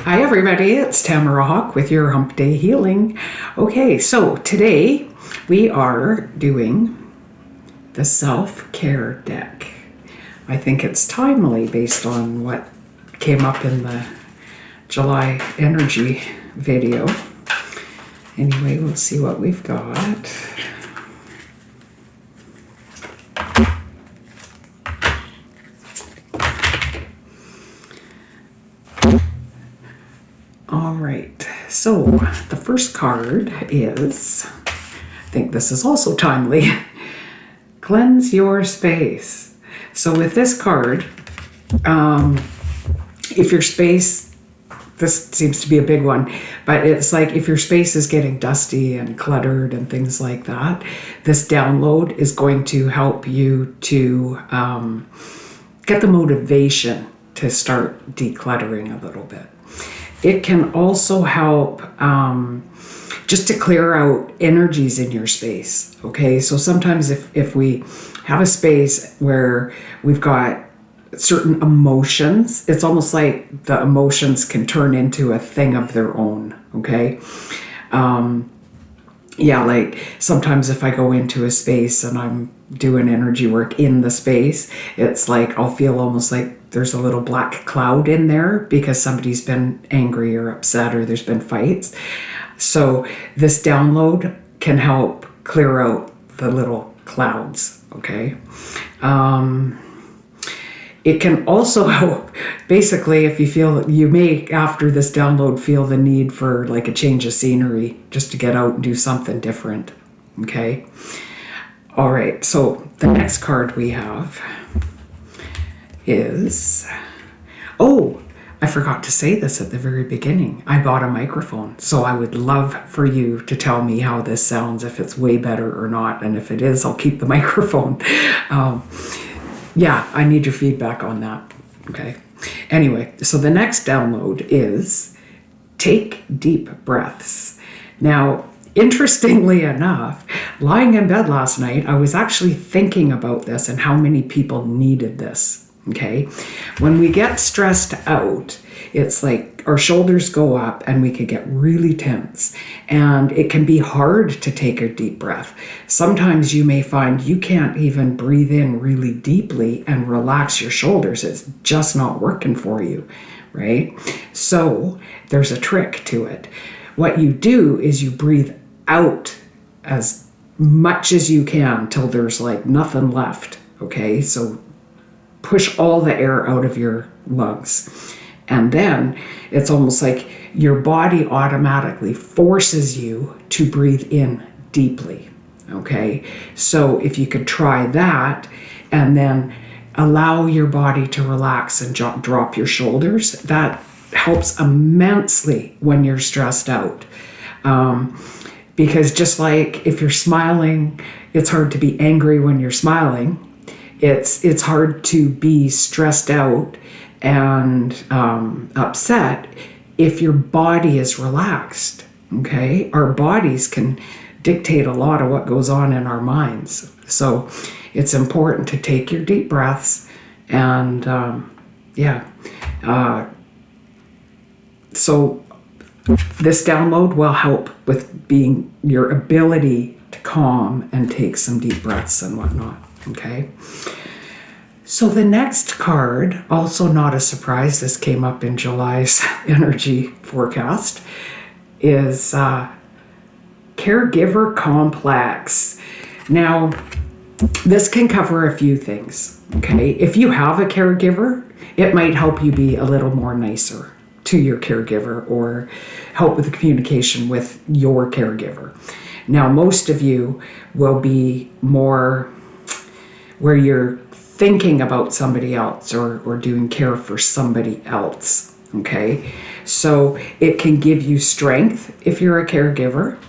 Hi everybody, it's Tamara Hawk with your Hump Day Healing. Okay, so today we are doing the self-care deck. I think it's timely based on what came up in the July energy video. Anyway, we'll see what we've got. All right, so the first card is, I think this is also timely, cleanse your space. So with this card, if your space, this seems to be a big one, but it's like if your space is getting dusty and cluttered and things like that, this download is going to help you to get the motivation to start decluttering a little bit. It can also help just to clear out energies in your space, okay? So sometimes if we have a space where we've got certain emotions, it's almost like the emotions can turn into a thing of their own, okay? Like sometimes if I go into a space and I'm doing energy work in the space, it's like I'll feel almost like there's a little black cloud in there because somebody's been angry or upset or there's been fights. So this download can help clear out the little clouds, okay? It can also help, basically, if you feel, you may, after this download, feel the need for like a change of scenery, just to get out and do something different, okay? All right, so the next card we have is, oh, I forgot to say this at the very beginning. I bought a microphone, so I would love for you to tell me how this sounds, if it's way better or not, and if it is, I'll keep the microphone. Yeah, I need your feedback on that, okay? Anyway, so the next download is take deep breaths. Now, interestingly enough, lying in bed last night, I was actually thinking about this and how many people needed this, okay? When we get stressed out, it's like our shoulders go up and we could get really tense, and it can be hard to take a deep breath. Sometimes you may find you can't even breathe in really deeply and relax your shoulders. It's just not working for you, right? So there's a trick to it. What you do is you breathe out as much as you can till there's like nothing left, okay? So push all the air out of your lungs. And then it's almost like your body automatically forces you to breathe in deeply, okay? So if you could try that and then allow your body to relax and drop your shoulders, that helps immensely when you're stressed out. Because just like if you're smiling, it's hard to be angry when you're smiling. It's hard to be stressed out and upset if your body is relaxed, okay? Our bodies can dictate a lot of what goes on in our minds. So it's important to take your deep breaths and so this download will help with being your ability to calm and take some deep breaths and whatnot, okay? So the next card, also not a surprise, this came up in July's energy forecast, is Caregiver Complex. Now, this can cover a few things, okay? If you have a caregiver, it might help you be a little more nicer to your caregiver or help with the communication with your caregiver. Now, most of you will be more where you're thinking about somebody else or doing care for somebody else, okay? So it can give you strength if you're a caregiver.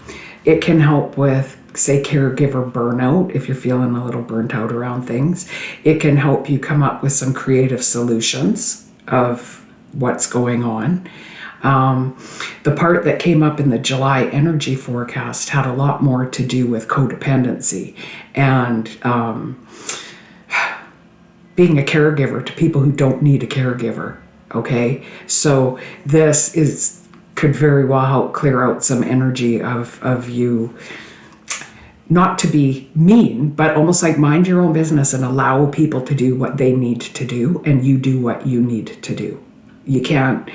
It can help with, say, caregiver burnout if you're feeling a little burnt out around things. It can help you come up with some creative solutions of what's going on. The part that came up in the July energy forecast had a lot more to do with codependency and being a caregiver to people who don't need a caregiver, Okay, so could very well help clear out some energy of you, not to be mean, but almost like mind your own business and allow people to do what they need to do, and you do what you need to do. You can't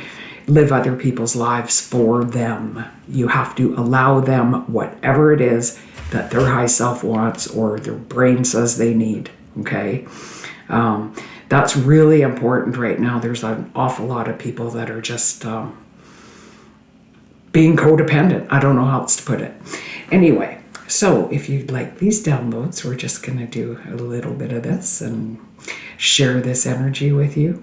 live other people's lives for them. You have to allow them whatever it is that their high self wants or their brain says they need. Okay, that's really important right now. There's an awful lot of people that are just being codependent. I don't know how else to put it. Anyway, so if you'd like these downloads, we're just going to do a little bit of this and share this energy with you.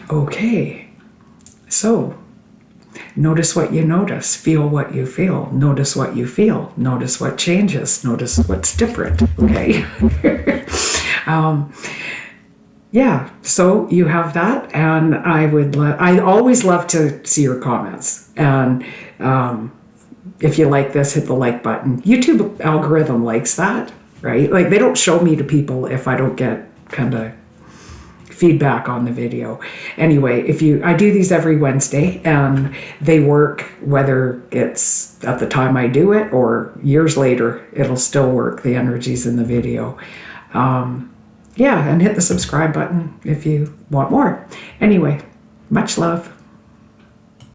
Okay, so notice what you notice, feel what you feel, notice what you feel, notice what changes, notice what's different, okay? Yeah, so you have that, and I always love to see your comments, and if you like this, hit the like button. YouTube algorithm likes that, right? Like, they don't show me to people if I don't get kind of feedback on the video. Anyway, I do these every Wednesday, and they work whether it's at the time I do it or years later, it'll still work, the energies in the video. Yeah, and hit the subscribe button if you want more. Anyway, much love.